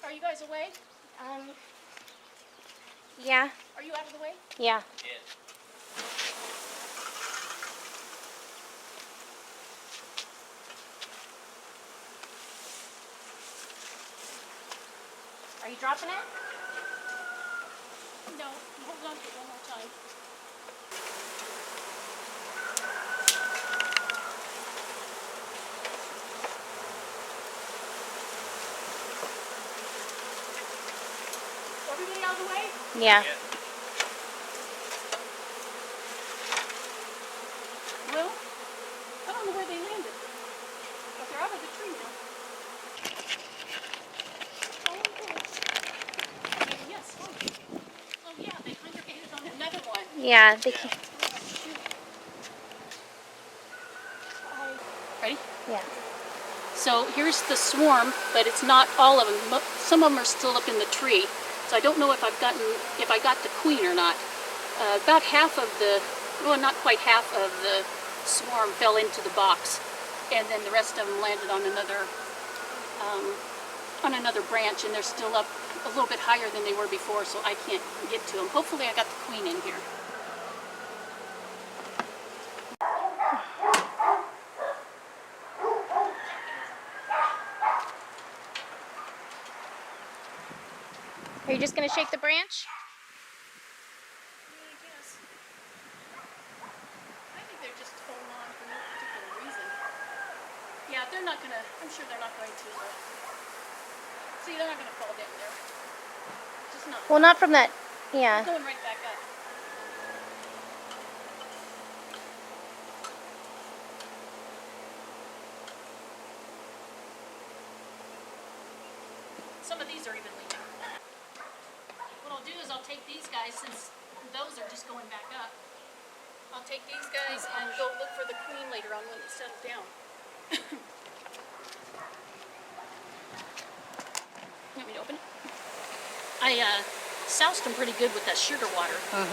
Are you guys away? Yeah. Are you out of the way? Yeah. Are you dropping it? No. Hold on to it one more time. Everybody out of the way? Yeah. Well, I don't know where they landed. But they're out of the tree now. Oh, okay. Yes, fine. Oh yeah, they congregated on another one. Yeah. They can. Ready? Yeah. So here's the swarm, but it's not all of them. Some of them are still up in the tree. So I don't know if I got the queen or not. About half of the, well, not quite half of the swarm fell into the box, and then the rest of them landed on another branch, and they're still up a little bit higher than they were before, so I can't get to them. Hopefully I got the queen in here. Are you just gonna shake the branch? I think they're just holding on for no particular reason. Yeah, they're not gonna, I'm sure they're not going to, see, they're not gonna fall down there. Just not. Well, not from that. Yeah. Going right back up. Some of these are even leaving. What I'll do is I'll take these guys, since those are just going back up. I'll take these guys and go look for the queen later on when it's settled down. You want me to open it? I soused them pretty good with that sugar water. I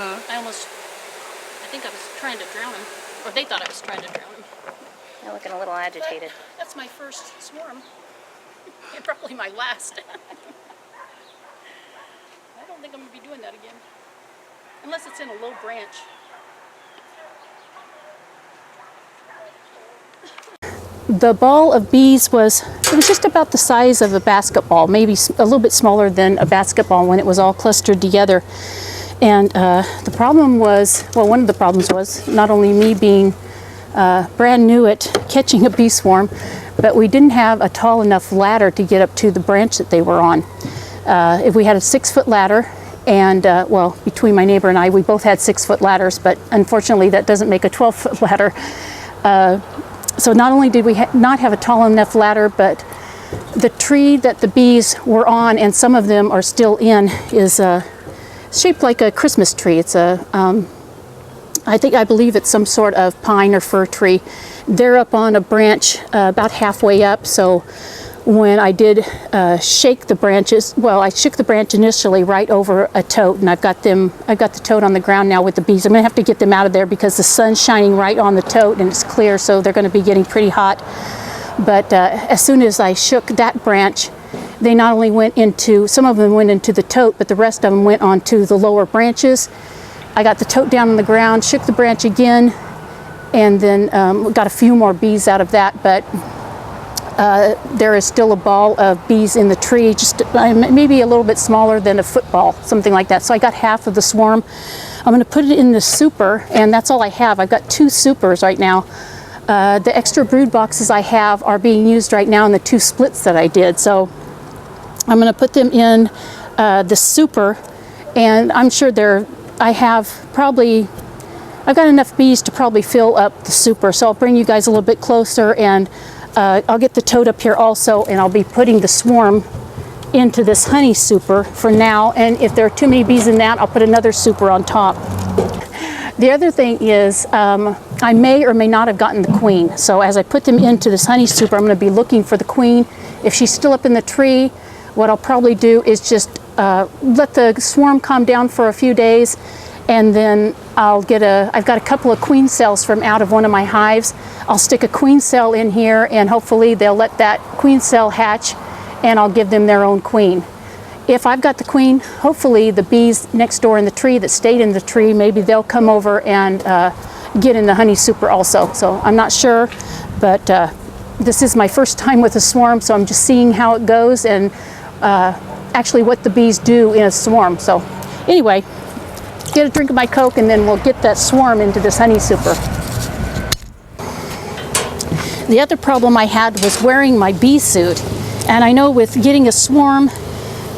think I was trying to drown them, or they thought I was trying to drown them. They're looking a little agitated. But that's my first swarm, and probably my last. I don't think I'm going to be doing that again, unless it's in a low branch. The ball of bees was just about the size of a basketball, maybe a little bit smaller than a basketball when it was all clustered together. And the problem was, well, one of the problems was not only me being brand new at catching a bee swarm, but we didn't have a tall enough ladder to get up to the branch that they were on. If we had a 6-foot ladder, and well, between my neighbor and I, we both had 6-foot ladders, but unfortunately that doesn't make a 12-foot ladder. So not only did we not have a tall enough ladder, but the tree that the bees were on, and some of them are still in, is shaped like a Christmas tree. It's I believe it's some sort of pine or fir tree. They're up on a branch about halfway up, so when I did shake the branches, well, I shook the branch initially right over a tote, and I've got the tote on the ground now with the bees. I'm gonna have to get them out of there because the sun's shining right on the tote and it's clear, so they're gonna be getting pretty hot. But as soon as I shook that branch, they not only went into, some of them went into the tote, but the rest of them went onto the lower branches. I got the tote down on the ground, shook the branch again, and then got a few more bees out of that, but there is still a ball of bees in the tree, just maybe a little bit smaller than a football, something like that. So I got half of the swarm. I'm going to put it in the super, and that's all I have. I've got 2 supers right now. The extra brood boxes I have are being used right now in the 2 splits that I did. So I'm going to put them in the super, and I'm sure I've got enough bees to probably fill up the super. So I'll bring you guys a little bit closer, and I'll get the tote up here also, and I'll be putting the swarm into this honey super for now, and if there are too many bees in that, I'll put another super on top. The other thing is I may or may not have gotten the queen, so as I put them into this honey super, I'm going to be looking for the queen. If she's still up in the tree, what I'll probably do is just let the swarm calm down for a few days, and then I've got a couple of queen cells from out of one of my hives. I'll stick a queen cell in here, and hopefully they'll let that queen cell hatch, and I'll give them their own queen. if I've got the queen, hopefully the bees next door in the tree that stayed in the tree, maybe they'll come over and get in the honey super also. So I'm not sure, but this is my first time with a swarm, so I'm just seeing how it goes and actually what the bees do in a swarm. So anyway, get a drink of my Coke and then we'll get that swarm into this honey super. The other problem I had was wearing my bee suit, and I know with getting a swarm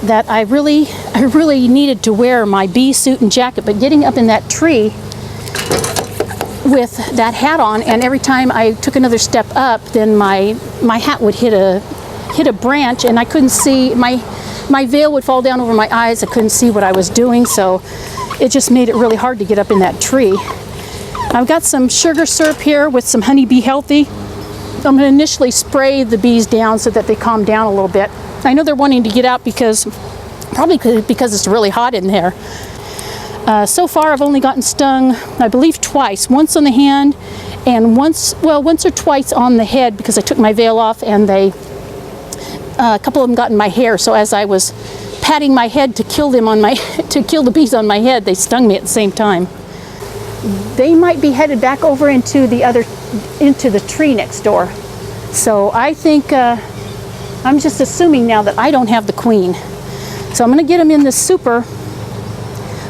that I really needed to wear my bee suit and jacket, but getting up in that tree with that hat on, and every time I took another step up, then my hat would hit a branch, and I couldn't see, my veil would fall down over my eyes. I couldn't see what I was doing, so it just made it really hard to get up in that tree. I've got some sugar syrup here with some Honey Bee Healthy. I'm going to initially spray the bees down so that they calm down a little bit. I know they're wanting to get out probably because it's really hot in there. So far I've only gotten stung, I believe twice. Once on the hand and once or twice on the head because I took my veil off, and a couple of them got in my hair. So as I was patting my head to kill the bees on my head, they stung me at the same time. They might be headed back over into the tree next door. So I think I'm just assuming now that I don't have the queen. So I'm going to get them in this super.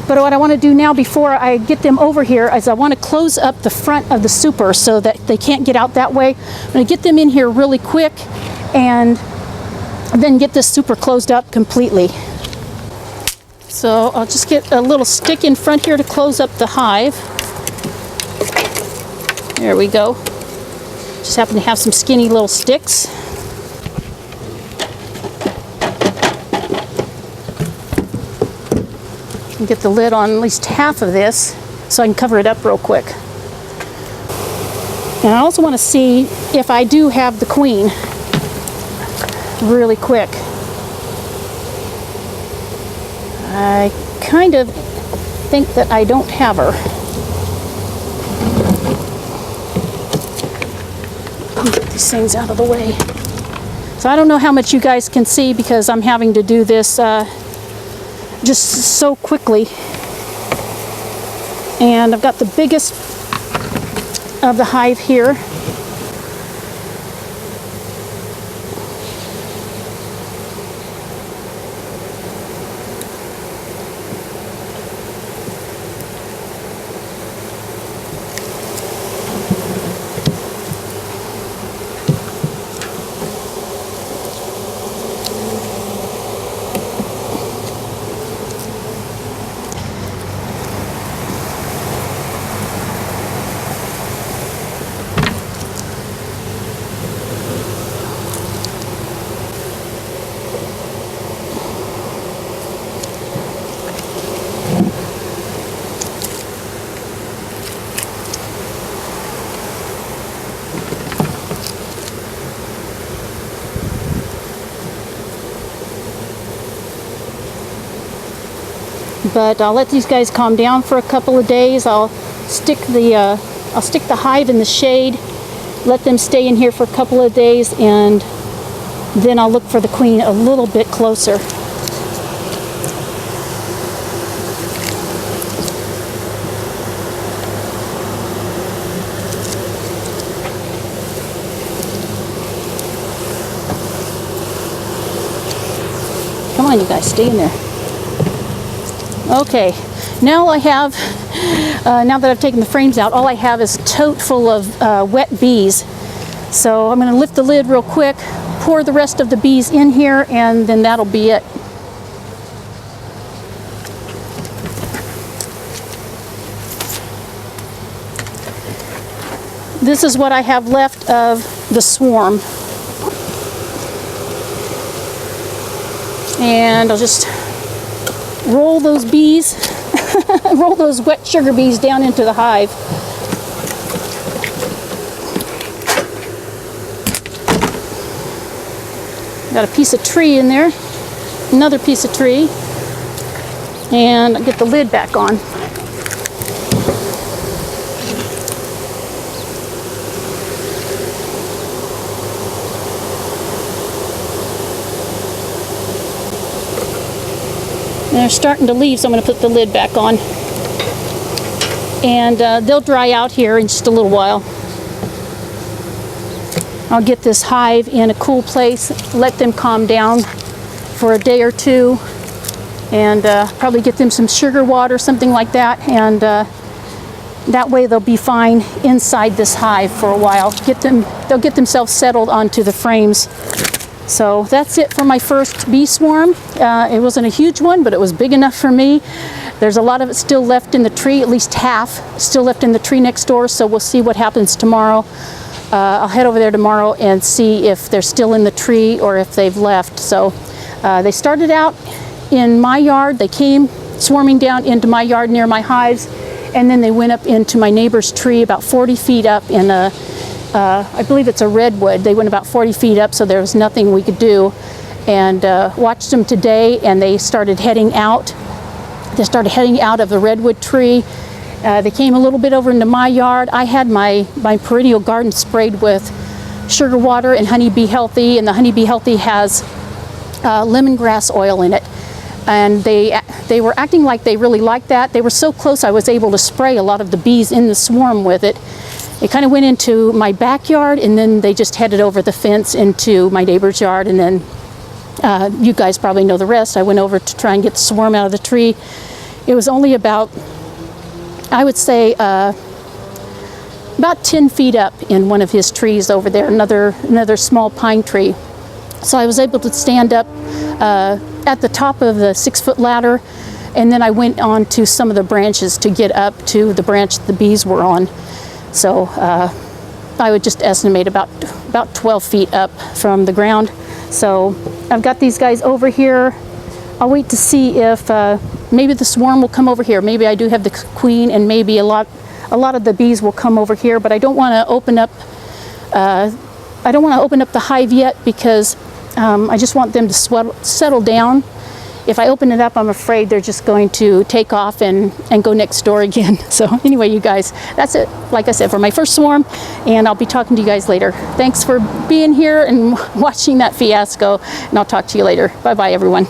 But what I want to do now before I get them over here is I want to close up the front of the super so that they can't get out that way. I'm going to get them in here really quick and then get this super closed up completely. So I'll just get a little stick in front here to close up the hive. There we go. Just happen to have some skinny little sticks. And get the lid on at least half of this so I can cover it up real quick. And I also want to see if I do have the queen really quick. I kind of think that I don't have her. Get these things out of the way. So I don't know how much you guys can see because I'm having to do this just so quickly. And I've got the biggest of the hive here. But I'll let these guys calm down for a couple of days. I'll stick the hive in the shade, let them stay in here for a couple of days, and then I'll look for the queen a little bit closer. Come on, you guys, stay in there. Okay, now I have, now that I've taken the frames out, all I have is a tote full of wet bees. So I'm going to lift the lid real quick, pour the rest of the bees in here, and then that'll be it. This is what I have left of the swarm. And I'll just roll those bees, roll those wet sugar bees down into the hive. Got a piece of tree in there, another piece of tree, and I'll get the lid back on. they're starting to leave, so I'm going to put the lid back on. And they'll dry out here in just a little while. I'll get this hive in a cool place, let them calm down for a day or two, and probably get them some sugar water, something like that, and that way they'll be fine inside this hive for a while. They'll get themselves settled onto the frames. So that's it for my first bee swarm. It wasn't a huge one, but it was big enough for me. There's a lot of it still left in the tree, at least half still left in the tree next door, so we'll see what happens tomorrow. I'll head over there tomorrow and see if they're still in the tree or if they've left. So they started out in my yard. They came swarming down into my yard near my hives, and then they went up into my neighbor's tree about 40 feet up in a, I believe it's a redwood. They went about 40 feet up, so there was nothing we could do. And watched them today, and they started heading out. They started heading out of the redwood tree. They came a little bit over into my yard. I had my perennial garden sprayed with sugar water and Honeybee Healthy, and the Honeybee Healthy has lemongrass oil in it. And they were acting like they really liked that. They were so close I was able to spray a lot of the bees in the swarm with it. It kind of went into my backyard, and then they just headed over the fence into my neighbor's yard, and then you guys probably know the rest. I went over to try and get the swarm out of the tree. It was only about, I would say, about 10 feet up in one of his trees over there, another small pine tree. So I was able to stand up at the top of the 6-foot ladder, and then I went on to some of the branches to get up to the branch the bees were on. So I would just estimate about 12 feet up from the ground. So I've got these guys over here. I'll wait to see if maybe the swarm will come over here. Maybe I do have the queen, and maybe a lot of the bees will come over here. But I don't want to open up. I don't want to open up the hive yet, because I just want them to settle down. If I open it up, I'm afraid they're just going to take off and go next door again. So anyway, you guys, that's it, like I said, for my first swarm, and I'll be talking to you guys later. Thanks for being here and watching that fiasco, and I'll talk to you later. Bye-bye, everyone.